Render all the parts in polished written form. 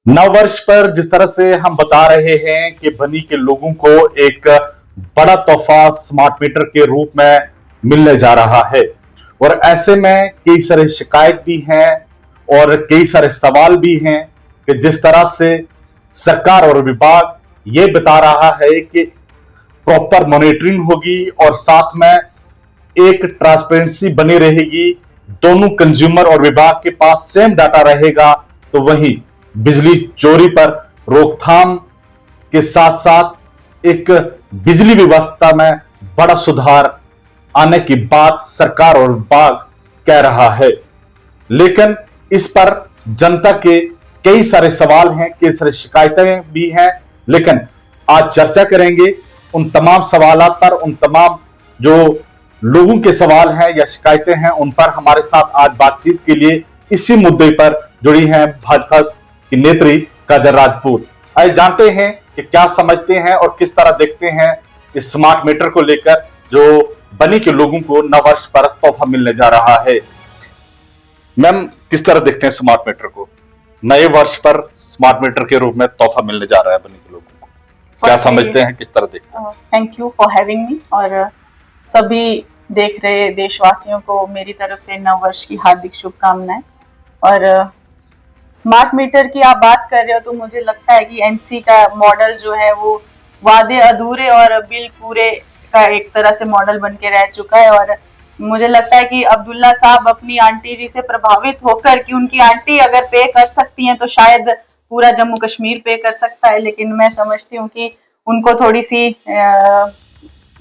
नववर्ष पर जिस तरह से हम बता रहे हैं कि बनी के लोगों को एक बड़ा तोहफा स्मार्ट मीटर के रूप में मिलने जा रहा है और ऐसे में कई सारे शिकायत भी हैं और कई सारे सवाल भी हैं कि जिस तरह से सरकार और विभाग ये बता रहा है कि प्रॉपर मॉनिटरिंग होगी और साथ में एक ट्रांसपेरेंसी बनी रहेगी, दोनों कंज्यूमर और विभाग के पास सेम डाटा रहेगा, तो वहीं बिजली चोरी पर रोकथाम के साथ साथ एक बिजली व्यवस्था में बड़ा सुधार आने की बात सरकार और विभाग कह रहा है। लेकिन इस पर जनता के कई सारे सवाल हैं, कई सारी शिकायतें भी हैं, लेकिन आज चर्चा करेंगे उन तमाम सवालों पर, उन तमाम जो लोगों के सवाल हैं या शिकायतें हैं उन पर। हमारे साथ आज बातचीत के लिए इसी मुद्दे पर जुड़ी हैं भाजपा की नेत्री काजल राजपूत। आइए जानते हैं कि क्या समझते हैं और किस तरह देखते हैं इस स्मार्ट मीटर को लेकर जो बनी के लोगों को नववर्ष पर तोहफा मिलने जा रहा है। मैम, किस तरह देखते हैं स्मार्ट मीटर को? नए वर्ष पर स्मार्ट मीटर के रूप में तोहफा मिलने जा रहा है बनी के लोगों को, क्या समझते हैं, किस तरह देखते हैं? Thank you for having me और सभी देख रहे देशवासियों को मेरी तरफ से नववर्ष की हार्दिक शुभकामनाएं। और स्मार्ट मीटर की आप बात कर रहे हो तो मुझे लगता है कि एनसी का मॉडल जो है वो वादे अधूरे और बिल पूरे का एक तरह से मॉडल बन के रह चुका है। और मुझे लगता है कि अब्दुल्ला साहब अपनी आंटी जी से प्रभावित होकर कि उनकी आंटी अगर पे कर सकती हैं तो शायद पूरा जम्मू कश्मीर पे कर सकता है। लेकिन मैं समझती हूँ कि उनको थोड़ी सी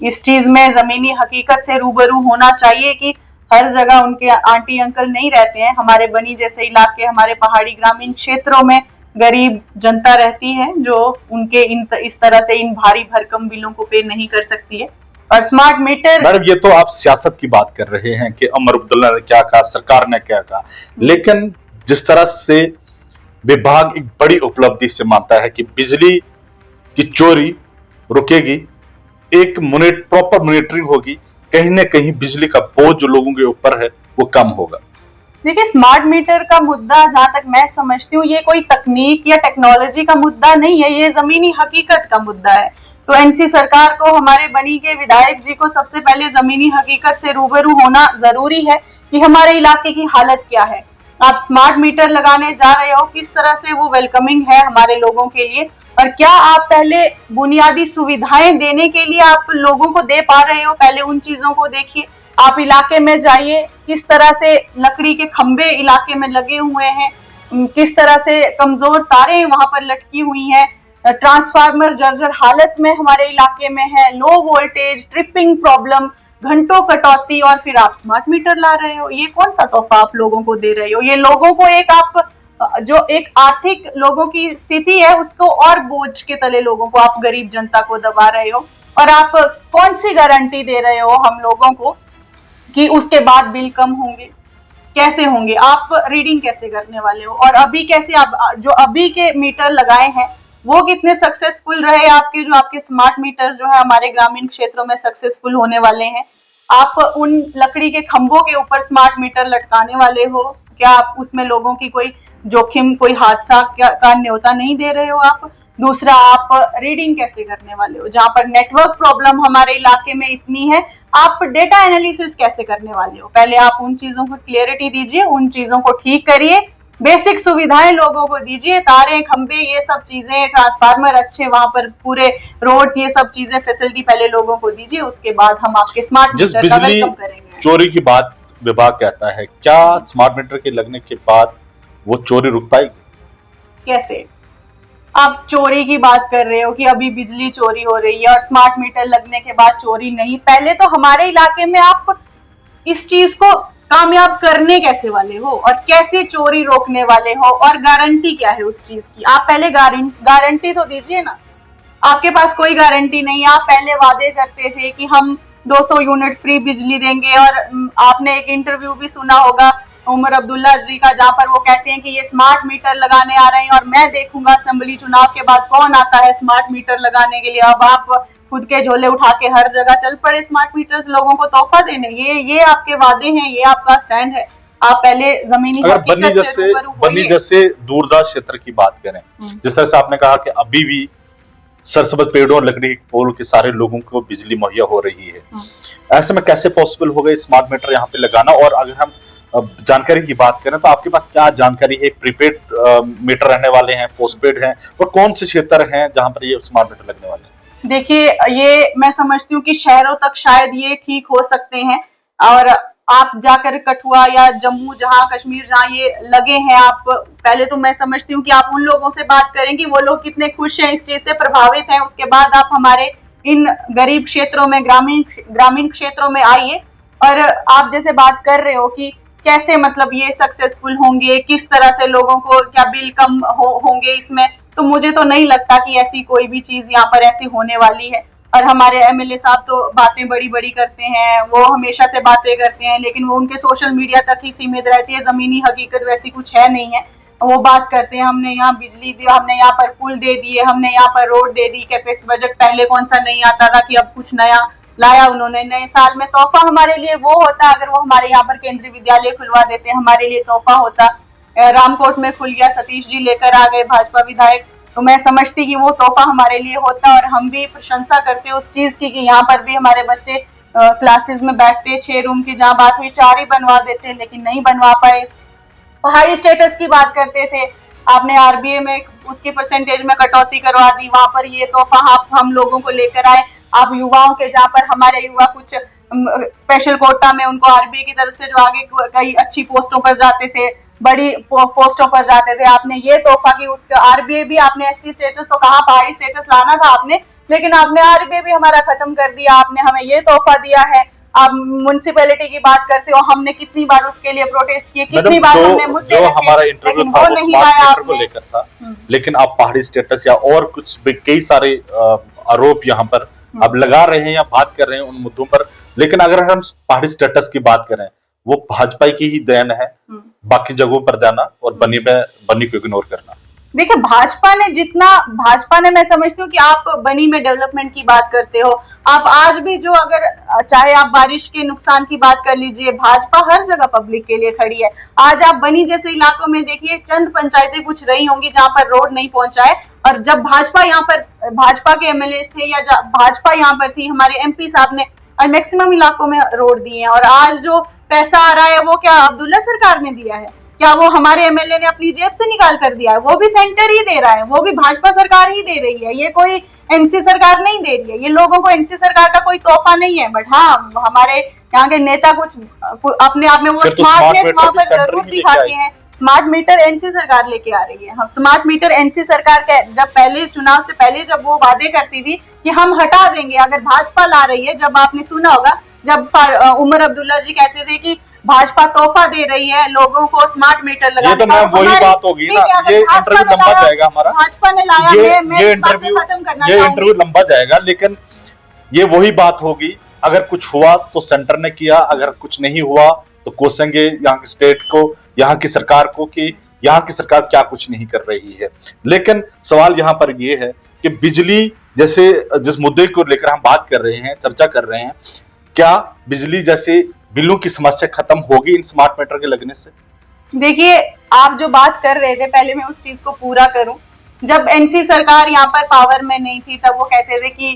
इस चीज में जमीनी हकीकत से रूबरू होना चाहिए कि हर जगह उनके आंटी अंकल नहीं रहते हैं। हमारे बनी जैसे इलाके, हमारे पहाड़ी ग्रामीण क्षेत्रों में गरीब जनता रहती है जो उनके इस तरह से इन भारी भरकम बिलों को पे नहीं कर सकती है। और स्मार्ट मीटर, मैडम ये तो आप सियासत की बात कर रहे हैं कि अमर अब्दुल्ला ने क्या कहा, सरकार ने क्या कहा, लेकिन जिस तरह से विभाग एक बड़ी उपलब्धि से मानता है कि बिजली की चोरी रुकेगी, एक प्रॉपर मॉनिटरिंग होगी, कहीं ना कहीं बिजली का बोझ जो लोगों के ऊपर है वो कम होगा। देखिए, स्मार्ट मीटर का मुद्दा जहां तक मैं समझती हूँ ये कोई तकनीक या टेक्नोलॉजी का मुद्दा नहीं है, ये जमीनी हकीकत का मुद्दा है। तो एनसी सरकार को, हमारे बनी के विधायक जी को सबसे पहले जमीनी हकीकत से रूबरू होना जरूरी है कि हमारे इलाके की हालत क्या है। आप स्मार्ट मीटर लगाने जा रहे हो, किस तरह से वो वेलकमिंग है हमारे लोगों के लिए, और क्या आप पहले बुनियादी सुविधाएं देने के लिए आप लोगों को दे पा रहे हो, पहले उन चीजों को देखिए। आप इलाके में जाइए, किस तरह से लकड़ी के खंबे इलाके में लगे हुए हैं, किस तरह से कमजोर तारें वहां पर लटकी हुई हैं, ट्रांसफार्मर जर्जर हालत में हमारे इलाके में है, लो वोल्टेज, ट्रिपिंग प्रॉब्लम, घंटों कटौती, और फिर आप स्मार्ट मीटर ला रहे हो। ये कौन सा तोहफा आप लोगों को दे रहे हो? ये लोगों को एक आप जो एक आर्थिक लोगों की स्थिति है उसको और बोझ के तले लोगों को, आप गरीब जनता को दबा रहे हो। और आप कौन सी गारंटी दे रहे हो हम लोगों को कि उसके बाद बिल कम होंगे? कैसे होंगे? आप रीडिंग कैसे करने वाले हो? और अभी कैसे आप जो अभी के मीटर लगाए हैं वो कितने सक्सेसफुल रहे आपके, जो आपके स्मार्ट मीटर जो है हमारे ग्रामीण क्षेत्रों में सक्सेसफुल होने वाले हैं? आप उन लकड़ी के खंभों के ऊपर स्मार्ट मीटर लटकाने वाले हो, क्या आप उसमें लोगों की कोई जोखिम, कोई हादसा का न्योता नहीं दे रहे हो आप? दूसरा, आप रीडिंग कैसे करने वाले हो? जहां पर नेटवर्क प्रॉब्लम हमारे इलाके में इतनी है, आप डेटा एनालिसिस कैसे करने वाले हो? पहले आप उन चीजों को क्लियरिटी दीजिए, उन चीजों को ठीक करिए, बेसिक सुविधाएं लोगों को दीजिए, तारे, खंबे, ये सब चीजें, ट्रांसफार्मर अच्छे वहां पर, पूरे रोड्स, ये सब चीजें, फैसिलिटी पहले लोगों को दीजिए, उसके बाद हम आपके स्मार्ट मीटर का वेलकम करेंगे। चोरी की बात विभाग कहता है, क्या स्मार्ट मीटर के लगने के बाद वो चोरी रुक पाएगी? कैसे आप चोरी की बात कर रहे हो कि अभी बिजली चोरी हो रही है और स्मार्ट मीटर लगने के बाद चोरी नहीं? पहले तो हमारे इलाके में आप इस चीज को कामयाब करने कैसे वाले हो और कैसे चोरी रोकने वाले हो, और गारंटी क्या है उस चीज की? आप पहले गारंटी तो दीजिए ना। आपके पास कोई गारंटी नहीं है। आप पहले वादे करते थे कि हम 200 यूनिट फ्री बिजली देंगे, और आपने एक इंटरव्यू भी सुना होगा उमर अब्दुल्ला जी का, जहां पर वो कहते हैं कि ये स्मार्ट मीटर लगाने आ रहे हैं और मैं देखूंगा असेंबली चुनाव के बाद कौन आता है स्मार्ट मीटर लगाने के लिए। अब आप खुद के झोले उठा के हर जगह चल पड़े स्मार्ट मीटर्स लोगों को तोहफा देने। ये आपके वादे हैं, ये आपका स्टैंड है? आप पहले जमीनी अगर हकीकत से रूबरू बनी होइए। जैसे दूरदराज क्षेत्र की बात करें, जिस तरह से आपने कहा कि अभी भी सरसब्ज पेड़ों और लकड़ी के पोल के सारे लोगों को बिजली मुहैया हो रही है, ऐसे में कैसे पॉसिबल होगा स्मार्ट मीटर यहाँ पे लगाना? और अगर हम जानकारी की बात करें तो आपके पास क्या जानकारी है? प्रीपेड मीटर रहने वाले हैं, पोस्टपेड हैं, और कौन से क्षेत्र हैं जहां पर ये स्मार्ट मीटर लगने वाले हैं? देखिए, ये मैं समझती हूँ कि शहरों तक शायद ये ठीक हो सकते हैं, और आप जाकर कठुआ या जम्मू, जहाँ कश्मीर, जहाँ ये लगे हैं, आप पहले तो मैं समझती हूँ कि आप उन लोगों से बात करें कि वो लोग कितने खुश हैं, इस चीज से प्रभावित हैं। उसके बाद आप हमारे इन गरीब क्षेत्रों में, ग्रामीण क्षेत्रों में आइए, और आप जैसे बात कर रहे हो कि कैसे मतलब ये सक्सेसफुल होंगे, किस तरह से लोगों को क्या बिल कम होंगे इसमें, तो मुझे तो नहीं लगता कि ऐसी कोई भी चीज यहाँ पर ऐसी होने वाली है। और हमारे एमएलए साहब तो बातें बड़ी बड़ी करते हैं, वो हमेशा से बातें करते हैं, लेकिन वो उनके सोशल मीडिया तक ही सीमित रहती है, जमीनी हकीकत वैसी कुछ है नहीं है। वो बात करते हैं हमने यहाँ बिजली दी, हमने यहाँ पर पुल दे दिए, हमने यहाँ पर रोड दे दी, कैपेक्स बजट पहले कौन सा नहीं आता था कि अब कुछ नया लाया उन्होंने। नए साल में तोहफा हमारे लिए वो होता, अगर वो हमारे यहाँ पर केंद्रीय विद्यालय खुलवा देते, हमारे लिए तोहफा होता। रामकोट में खुल गया, सतीश जी लेकर आ गए भाजपा विधायक, तो मैं समझती कि वो तोहफा हमारे लिए होता, और हम भी प्रशंसा करते उस चीज की कि यहाँ पर भी हमारे बच्चे क्लासेस में बैठते, 6 रूम की जहाँ बात हुई 4 ही बनवा देते, लेकिन नहीं बनवा पाए। पहाड़ी स्टेटस की बात करते थे, आपने आरबीए में उसकी परसेंटेज में कटौती करवा दी, वहां पर ये तोहफा आप हम लोगों को लेकर आए। आप युवाओं के, जहाँ पर हमारे युवा कुछ स्पेशल कोटा में उनको आरबीए की तरफ से जो आगे कई अच्छी पोस्टों पर जाते थे, बड़ी पोस्टों पर जाते थे, आपने ये तोहफा की उसका आरबीए भी आपने एसटी स्टेटस तो कहा, पहाड़ी स्टेटस लाना था आपने, लेकिन आपने आरबीए भी हमारा खत्म कर दिया, आपने हमें ये तोहफा दिया है। आप म्युनिसिपैलिटी की बात करते हो, हमने कितनी बार उसके लिए प्रोटेस्ट किए, कितनी बार हमने मुद्दे जो रखे, हमारा इंटरव्यू लेकिन था वो वो नहीं स्मार्ट लाया मीटर को आपने। लेकर था, लेकिन आप पहाड़ी स्टेटस या और कुछ कई सारे आरोप यहाँ पर अब लगा रहे हैं या बात कर रहे हैं उन मुद्दों पर। लेकिन अगर हम पहाड़ी स्टेटस की बात करें, वो भाजपा की ही देन है, बाकी जगहों पर जाना और बनी को इग्नोर करना। देखिए, भाजपा ने मैं समझती हूँ कि आप बनी में डेवलपमेंट की बात करते हो, आप आज भी जो, अगर चाहे आप बारिश के नुकसान की बात कर लीजिए, भाजपा हर जगह पब्लिक के लिए खड़ी है। आज आप बनी जैसे इलाकों में देखिए, चंद पंचायतें कुछ रही होंगी जहां पर रोड नहीं पहुंचा है, और जब भाजपा के एमएलए थे या भाजपा यहाँ पर थी, हमारे एमपी साहब ने मैक्सिमम इलाकों में रोड दिए हैं। और आज जो पैसा आ रहा है वो क्या अब्दुल्ला सरकार ने दिया है? क्या वो हमारे एमएलए ने अपनी जेब से निकाल कर दिया है? वो भी सेंटर ही दे रहा है, वो भी भाजपा सरकार ही दे रही है, ये कोई एनसी सरकार नहीं दे रही है। ये लोगों को एनसी सरकार का कोई तोहफा नहीं है, बट हाँ, हमारे यहाँ के नेता कुछ अपने आप में वो स्मार्टनेस वहां पर जरूर दिखाते हैं। स्मार्ट मीटर एनसी सरकार लेके आ रही है। हम स्मार्ट मीटर एनसी सरकार के जब पहले चुनाव से पहले जब वो वादे करती थी कि हम हटा देंगे, अगर भाजपा ला रही है, जब आपने सुना होगा जब उमर अब्दुल्ला जी कहते थे कि भाजपा तोहफा दे रही है लोगों को स्मार्ट मीटर लगाने, ये तो मैं वही बात होगी ना, ये इंटरव्यू लंबा जाएगा हमारा, भाजपा ने लाया है, मैं इस बात को खत्म करना चाहूंगी। ये इंटरव्यू लंबा जाएगा, लेकिन ये वही बात होगी, अगर कुछ हुआ तो सेंटर ने किया, अगर कुछ नहीं हुआ तो कोसेंगे यहाँ की स्टेट को, यहाँ की सरकार को कि यहाँ की सरकार क्या कुछ नहीं कर रही है। लेकिन सवाल यहाँ पर ये है कि बिजली जैसे जिस मुद्दे को लेकर हम बात कर रहे हैं, चर्चा कर रहे हैं, क्या बिजली जैसे बिलों की समस्या खत्म होगी इन स्मार्ट मीटर के लगने से? देखिए, आप जो बात कर रहे थे, पहले मैं उस चीज को पूरा करूं। जब एनसी सरकार यहाँ पर पावर में नहीं थी, तब वो कहते थे कि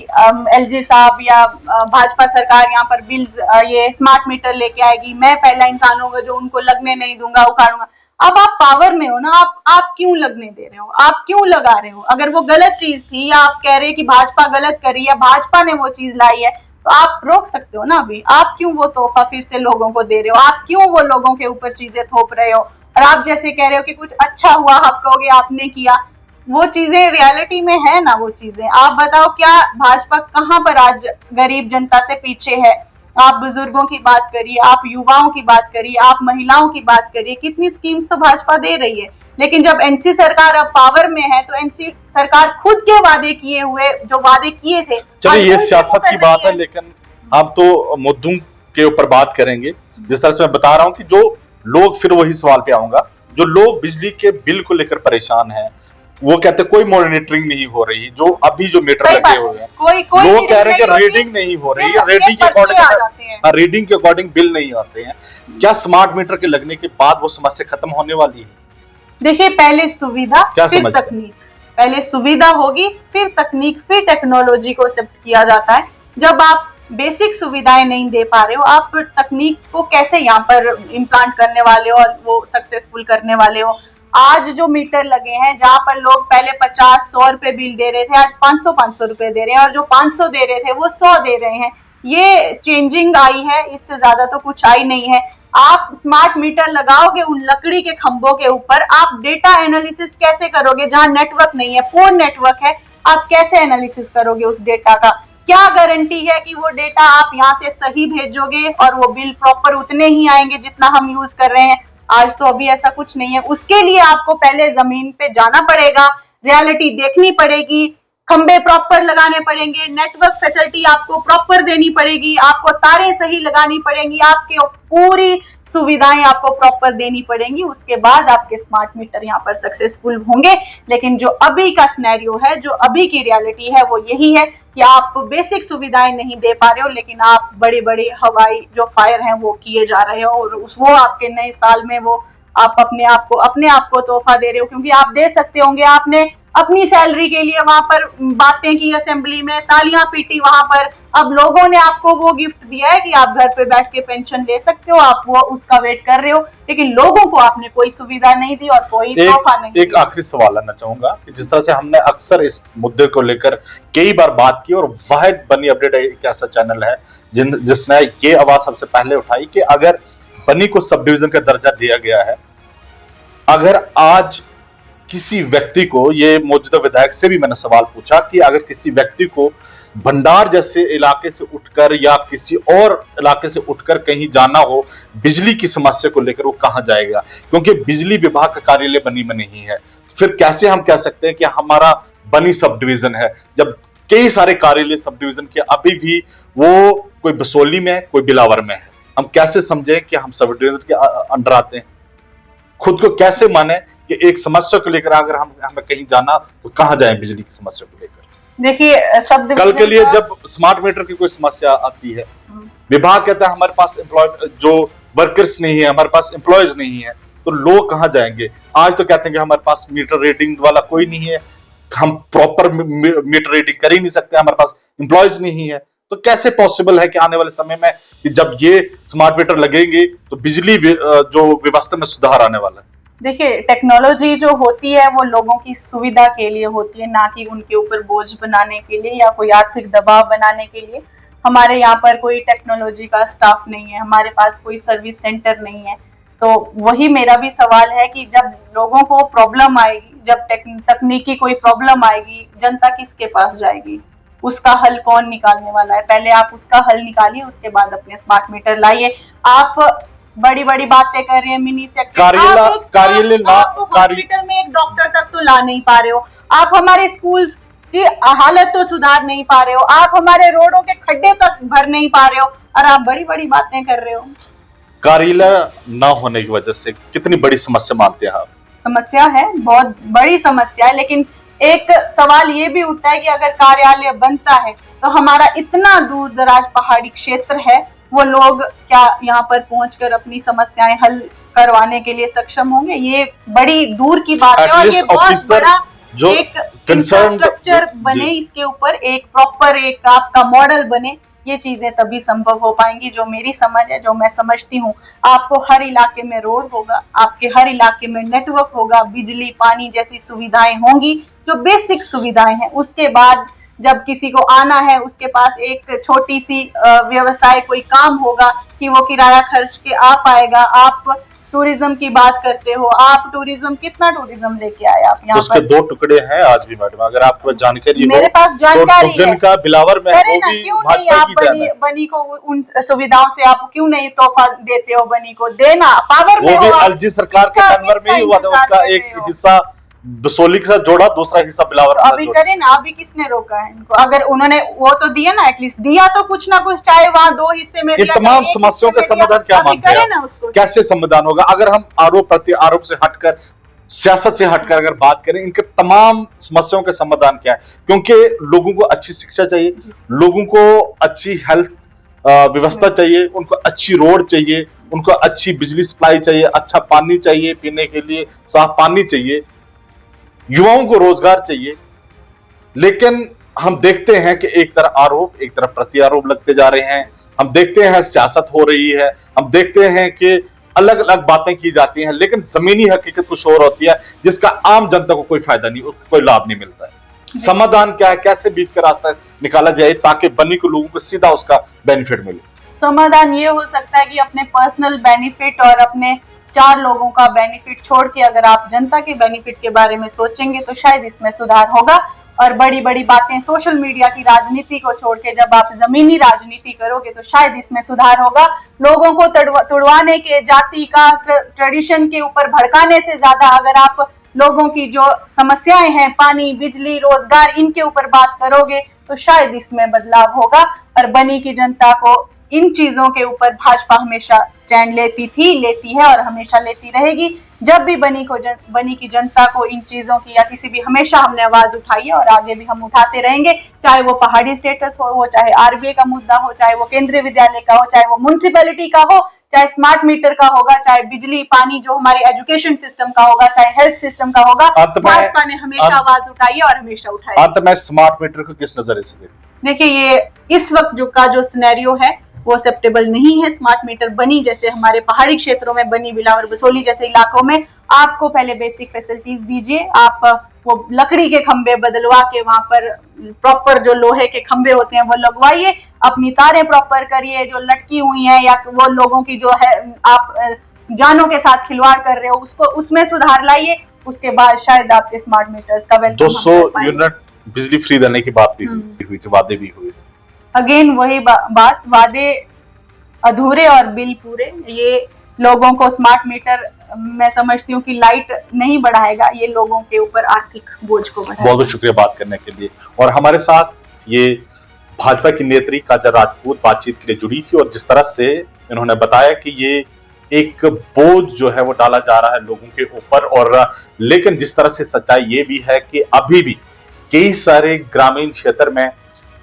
एलजी साहब या भाजपा सरकार यहाँ पर बिल्स ये स्मार्ट मीटर लेके आएगी, मैं पहला इंसान होगा जो उनको लगने नहीं दूंगा, उखाड़ूंगा। अब आप पावर में हो ना, आप क्यों लगने दे रहे हो? आप क्यों लगा रहे हो? अगर वो गलत चीज थी या आप कह रहे हैं कि भाजपा गलत करी या भाजपा ने वो चीज लाई है, तो आप रोक सकते हो ना। अभी आप क्यों वो तोहफा फिर से लोगों को दे रहे हो? आप क्यों वो लोगों के ऊपर चीजें थोप रहे हो? और आप जैसे कह रहे हो कि कुछ अच्छा हुआ, आप कहोगे आपने किया, वो चीजें रियलिटी में है ना। वो चीजें आप बताओ, क्या भाजपा कहां पर आज गरीब जनता से पीछे है? आप बुजुर्गों की बात करिए, आप युवाओं की बात करिए, आप महिलाओं की बात करिए, कितनी स्कीम्स तो भाजपा दे रही है। लेकिन जब एनसी सरकार अब पावर में है, तो एनसी सरकार खुद के वादे किए हुए, जो वादे किए थे, चलिए ये सियासत की बात है, लेकिन हम तो मुद्दों के ऊपर बात करेंगे। जिस तरह से मैं बता रहा हूं कि जो लोग, फिर वही सवाल पे आऊंगा, जो लोग बिजली के बिल को लेकर परेशान हैं, वो कहते हैं कोई मॉनिटरिंग नहीं हो रही, जो अभी जो मीटर सही लगे बात हुए है, हैं कोई लोग कह रहे हैं कि नहीं रीडिंग नहीं हो रही है, बिल रीडिंग के पर्चे आ जाते हैं। अकॉर्डिंग रीडिंग के अकॉर्डिंग बिल नहीं आते हैं। क्या स्मार्ट मीटर के लगने के बाद वो समस्या खत्म होने वाली है? देखिए, पहले सुविधा क्या फिर समझते हैं? तकनीक, पहले सुविधा होगी फिर तकनीक फिर टेक्नोलॉजी को एक्सेप्ट किया जाता है। जब आप बेसिक सुविधाएं नहीं दे पा रहे हो, आप तकनीक को कैसे यहाँ पर इम्प्लांट करने वाले हो और वो सक्सेसफुल करने वाले हो? आज जो मीटर लगे हैं, जहाँ पर लोग पहले 50-100 रुपए बिल दे रहे थे, आज 500-500 रुपए दे रहे हैं, और जो 500 दे रहे थे वो 100 दे रहे हैं। ये चेंजिंग आई है, इससे ज्यादा तो कुछ आई नहीं है। आप स्मार्ट मीटर लगाओगे उन लकड़ी के खंभों के ऊपर, आप डेटा एनालिसिस कैसे करोगे? जहां नेटवर्क नहीं है, पोर नेटवर्क है, आप कैसे एनालिसिस करोगे उस डेटा का? क्या गारंटी है कि वो डेटा आप यहाँ से सही भेजोगे और वो बिल प्रॉपर उतने ही आएंगे जितना हम यूज कर रहे हैं? आज तो अभी ऐसा कुछ नहीं है। उसके लिए आपको पहले जमीन पे जाना पड़ेगा, रियलिटी देखनी पड़ेगी, खंबे प्रॉपर लगाने पड़ेंगे, नेटवर्क फैसिलिटी आपको प्रॉपर देनी पड़ेगी, आपको तारें सही लगानी पड़ेंगी, आपके पूरी सुविधाएं आपको प्रॉपर देनी पड़ेंगी। उसके बाद आपके स्मार्ट मीटर यहाँ पर सक्सेसफुल होंगे। लेकिन जो अभी का सिनेरियो है, जो अभी की रियलिटी है, वो यही है कि आप बेसिक सुविधाएं नहीं दे पा रहे हो, लेकिन आप बड़े बड़े हवाई जो फायर हैं वो किए जा रहे हो, और वो आपके नए साल में वो आप अपने आप को तोहफा दे रहे हो। क्योंकि आप दे सकते होंगे, आपने अपनी सैलरी के लिए वहां पर बातें की, असेंबली में तालियां पीटी वहां पर, अब लोगों ने आपको वो गिफ्ट दिया है कि आप घर पे बैठ के पेंशन ले सकते हो, आप वो उसका वेट कर रहे हो, लेकिन लोगों को आपने कोई सुविधा नहीं दी और कोई तोहफा नहीं एक आखिरी सवाल आना चाहूंगा कि जिस तरह से हमने अक्सर इस मुद्दे को लेकर कई बार बात की, और वाहिद बनी अपडेट एक ऐसा चैनल है जिसने ये आवाज सबसे पहले उठाई कि अगर बनी को सब डिवीजन का दर्जा दिया गया है, अगर आज किसी व्यक्ति को, ये मौजूदा विधायक से भी मैंने सवाल पूछा कि अगर किसी व्यक्ति को भंडार जैसे इलाके से उठकर या किसी और इलाके से उठकर कहीं जाना हो बिजली की समस्या को लेकर, वो कहां जाएगा? क्योंकि बिजली विभाग का कार्यालय बनी में नहीं है। फिर कैसे हम कह सकते हैं कि हमारा बनी सब डिवीजन है, जब कई सारे कार्यालय सब डिवीजन के अभी भी वो कोई बसोली में है, कोई बिलावर में है? हम कैसे समझे कि हम सब डिवीजन के अंडर आते हैं? खुद को कैसे माने कि एक समस्या को लेकर अगर हमें कहीं जाना तो कहां जाएं बिजली की समस्या को लेकर? देखिए, सब कल के लिए जब स्मार्ट मीटर की कोई समस्या आती है, विभाग कहता है हमारे पास एम्प्लॉय जो वर्कर्स नहीं है, हमारे पास एम्प्लॉयज नहीं है, तो लोग कहां जाएंगे? आज तो कहते हैं कि हमारे पास मीटर रीडिंग वाला कोई नहीं है, हम प्रॉपर मीटर रीडिंग कर ही नहीं सकते, हमारे पास एम्प्लॉयज नहीं है। तो कैसे पॉसिबल है कि आने वाले समय में कि जब ये स्मार्ट मीटर लगेंगे तो बिजली जो व्यवस्था में सुधार आने वाला है? देखिए, टेक्नोलॉजी जो होती है वो लोगों की सुविधा के लिए होती है, ना कि उनके ऊपर बोझ बनाने के लिए या कोई आर्थिक दबाव बनाने के लिए। हमारे यहाँ पर कोई टेक्नोलॉजी का स्टाफ नहीं है, हमारे पास कोई सर्विस सेंटर नहीं है। तो वही मेरा भी सवाल है कि जब लोगों को प्रॉब्लम आएगी, जब तकनीकी कोई प्रॉब्लम आएगी, जनता किसके पास जाएगी? उसका हल कौन निकालने वाला है? पहले आप उसका हल निकालिए, उसके बाद अपने स्मार्ट मीटर लाइए। आप बड़ी बड़ी बातें कर रहे हैं, मिनी सेक्टर, आप हॉस्पिटल में एक डॉक्टर तक तो ला नहीं पा रहे हो, आप हमारे स्कूल की हालत तो सुधार नहीं पा रहे हो, आप हमारे रोडों के खड्डे तक भर नहीं पा रहे हो, और आप बड़ी बड़ी बातें कर रहे हो। कार्यालय ना होने की वजह से कितनी बड़ी समस्या मानते हैं आप? समस्या है, बहुत बड़ी समस्या है, लेकिन एक सवाल ये भी उठता है कि अगर कार्यालय बनता है तो हमारा इतना दूर दराज पहाड़ी क्षेत्र है, वो लोग क्या यहाँ पर पहुंचकर अपनी समस्याएं हल करवाने के लिए सक्षम होंगे? ये बड़ी दूर की बात है, और ये बहुत बड़ा जो एक इंफ्रास्ट्रक्चर बने, इसके ऊपर एक प्रॉपर एक आपका मॉडल बने, ये चीजें तभी संभव हो पाएंगी। जो मेरी समझ है, जो मैं समझती हूँ, आपको हर इलाके में रोड होगा, आपके हर इलाके में नेटवर्क होगा, बिजली पानी जैसी सुविधाएं होंगी, जो बेसिक सुविधाएं हैं। उसके बाद जब किसी को आना है, उसके पास एक छोटी सी व्यवसाय कोई काम होगा कि वो किराया खर्च के आ पाएगा। आप टूरिज्म की बात करते हो, आप टूरिज्म, कितना टूरिज्म लेके आए आप यहाँ उसके पर? 2 टुकड़े हैं आज भी मैडम, अगर आपके पास जानकारी मेरे पास जानकारी तो है, का बिलावर में करे ना, क्यों नहीं आप बनी को उन सुविधाओं से आप क्यों नहीं तोहफा देते हो? बनी को देना, पावर में वो भी हो, एलजी सरकार के तनवर में ही हुआ था, उसका एक हिस्सा बसोली के साथ जोड़ा, दूसरा हिस्सा बिलावर तो अभी करे ना, अभी किसने रोका है इनको? अगर उन्होंने वो तो दिया ना, एटलीस्ट दिया तो कुछ ना कुछ, चाहे वहां 2 हिस्से में दिया, तमाम समस्याओं का समाधान क्या मानते हैं? कैसे समाधान होगा? अगर हम आरोप प्रति आरोप से हटकर सियासत से हटकर अगर बात करें, इनके तमाम समस्याओं के समाधान क्या है? क्योंकि लोगों को अच्छी शिक्षा चाहिए, लोगों को अच्छी हेल्थ व्यवस्था चाहिए, उनको अच्छी रोड चाहिए, उनको अच्छी बिजली सप्लाई चाहिए, अच्छा पानी चाहिए पीने के लिए, साफ पानी चाहिए, युवाओं को रोजगार चाहिए। लेकिन हम देखते हैं कि एक तरफ आरोप, एक तरफ प्रति आरोप लगते जा रहे हैं। हम देखते हैं सियासत हो रही है, हम देखते हैं कि अलग अलग बातें की जाती हैं, लेकिन जमीनी हकीकत कुछ और होती है जिसका आम जनता को कोई फायदा नहीं, कोई लाभ नहीं मिलता है। समाधान क्या है? कैसे बीच का रास्ता निकाला जाए ताकि बनी को लोगों को सीधा उसका बेनिफिट मिले? समाधान ये हो सकता है कि अपने पर्सनल बेनिफिट और अपने 4 लोगों का बेनिफिट छोड़ के अगर आप जनता के बेनिफिट के बारे में सोचेंगे तो शायद इसमें सुधार होगा। और बड़ी बड़ी बातें, सोशल मीडिया की राजनीति को छोड़ के जब आप जमीनी राजनीति करोगे तो शायद इसमें सुधार होगा। लोगों को तुड़वाने के, जाति का ट्रेडिशन के ऊपर भड़काने से ज्यादा अगर आप लोगों की जो समस्याएं हैं, पानी, बिजली, रोजगार, इनके ऊपर बात करोगे तो शायद इसमें बदलाव होगा। और बनी की जनता को इन चीजों के ऊपर भाजपा हमेशा स्टैंड लेती थी, लेती है और हमेशा लेती रहेगी। जब भी बनी की जनता को इन चीजों की या किसी भी, हमेशा हमने आवाज उठाई है और आगे भी हम उठाते रहेंगे। चाहे वो पहाड़ी स्टेटस हो, चाहे आरबीआई का मुद्दा हो, चाहे वो केंद्रीय विद्यालय का हो, चाहे वो म्युनिसिपैलिटी का हो, चाहे स्मार्ट मीटर का होगा, चाहे बिजली पानी जो हमारे एजुकेशन सिस्टम का होगा, चाहे हेल्थ सिस्टम का होगा। भाजपा ने हमेशा आवाज उठाई है और हमेशा उठाई। अंत में स्मार्ट मीटर को किस नजरिए से देखते हैं? देखिए, ये इस वक्त जो सिनेरियो है वो एक्सेप्टेबल नहीं है। स्मार्ट मीटर बनी जैसे हमारे पहाड़ी क्षेत्रों में, बनी, बिलावर, बसोली जैसे इलाकों में आपको पहले बेसिक फैसिलिटीज दीजिए। आप वो लकड़ी के खंबे बदलवा के वहां पर प्रॉपर जो लोहे के खंबे होते हैं वो लगवाइए, अपनी तारें प्रॉपर करिए। जो लटकी हुई हैं या वो लोगों की जो है आप जानों के साथ खिलवाड़ कर रहे हो, उसको उसमें सुधार लाइए। उसके बाद शायद आपके स्मार्ट मीटर्स का वेलकम 200 यूनिट बिजली फ्री देने की बात भी हुई थी, वादे भी हुए थे। अगेन वही बात, वादे अधूरे और बिल पूरे। ये लोगों को स्मार्ट मीटर, मैं समझती हूँ कि लाइट नहीं बढ़ाएगा, ये लोगों के ऊपर आर्थिक बोझ को बढ़ाएगा। बहुत बहुत शुक्रिया बात करने के लिए। और हमारे साथ ये भाजपा की नेत्री काजल राजपूत बातचीत के लिए जुड़ी थी और जिस तरह से इन्होंने बताया कि ये एक बोझ जो है वो डाला जा रहा है लोगों के ऊपर, और लेकिन जिस तरह से सच्चाई ये भी है कि अभी भी कई सारे ग्रामीण क्षेत्र में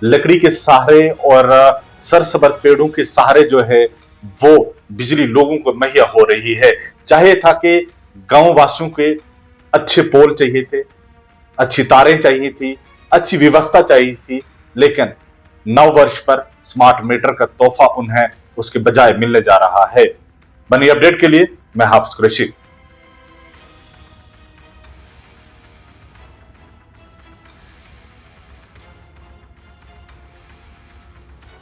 लकड़ी के सहारे और सरसब्ज पेड़ों के सहारे जो है वो बिजली लोगों को मुहैया हो रही है। चाहे था कि गांव वासियों के अच्छे पोल चाहिए थे, अच्छी तारें चाहिए थी, अच्छी व्यवस्था चाहिए थी, लेकिन नव वर्ष पर स्मार्ट मीटर का तोहफा उन्हें उसके बजाय मिलने जा रहा है। बनी अपडेट के लिए मैं हाफिज कुरैशी।